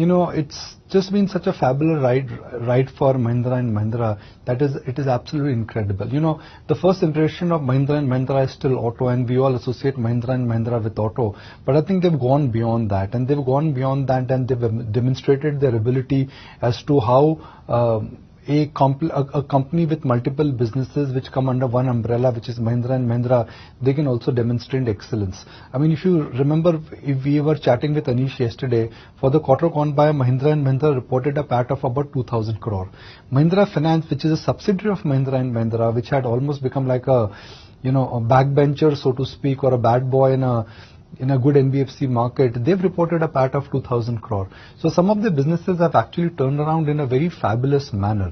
it's just been such a fabulous ride for Mahindra and Mahindra that it is absolutely incredible. The first impression of Mahindra and Mahindra is still auto, and we all associate Mahindra and Mahindra with auto. But I think they've gone beyond that, and they've demonstrated their ability as to how a company with multiple businesses which come under one umbrella, which is Mahindra and Mahindra, they can also demonstrate excellence. I mean, if you remember, if we were chatting with Anish yesterday, for the quarter gone by, Mahindra and Mahindra reported a PAT of about 2,000 crore. Mahindra Finance, which is a subsidiary of Mahindra and Mahindra, which had almost become like a backbencher, so to speak, or a bad boy in a good NBFC market, they've reported a PAT of 2,000 crore. So some of the businesses have actually turned around in a very fabulous manner.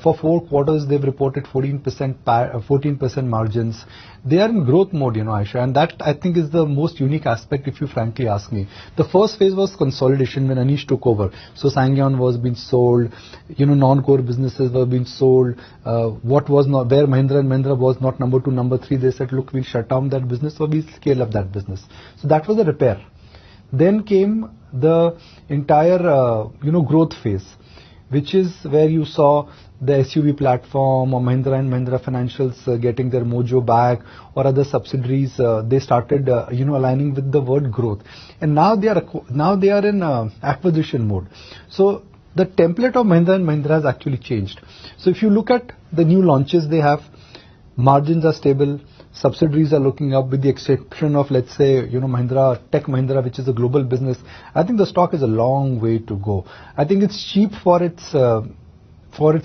For 4 quarters, they've reported 14% margins. They are in growth mode, Aisha, and that I think is the most unique aspect, if you frankly ask me. The first phase was consolidation when Anish took over. So Sangyon was being sold, non-core businesses were being sold. Where Mahindra and Mahindra was not number 2, number 3, they said, look, we'll shut down that business or we'll scale up that business. So that was the repair. Then came the entire, growth phase, which is where you saw the SUV platform or Mahindra and Mahindra Financials getting their mojo back, or other subsidiaries. They started, aligning with the word growth, and now they are in acquisition mode. So the template of Mahindra and Mahindra has actually changed. So if you look at the new launches they have, margins are stable. Subsidiaries are looking up, with the exception of, let's say, Mahindra, Tech Mahindra, which is a global business. I think the stock is a long way to go. I think it's cheap for its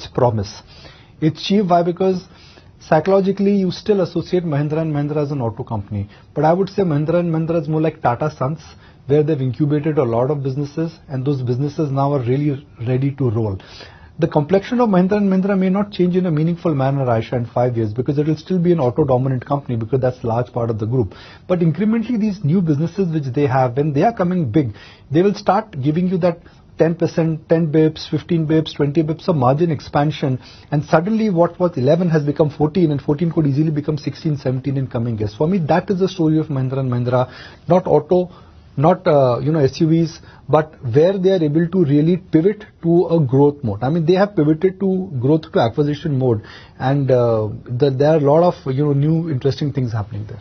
promise. It's cheap. Why? Because psychologically you still associate Mahindra and Mahindra as an auto company. But I would say Mahindra and Mahindra is more like Tata Sons, where they've incubated a lot of businesses, and those businesses now are really ready to roll. The complexion of Mahindra and Mahindra may not change in a meaningful manner, Aisha, in 5 years, because it will still be an auto-dominant company, because that's a large part of the group. But incrementally, these new businesses which they have, when they are coming big, they will start giving you that 10%, 10 bips, 15 bips, 20 bips of margin expansion, and suddenly what was 11 has become 14, and 14 could easily become 16, 17 in coming years. For me, that is the story of Mahindra and Mahindra, not auto, not SUVs, but where they are able to really pivot to a growth mode. I mean, they have pivoted to growth to acquisition mode, and there are a lot of new interesting things happening there.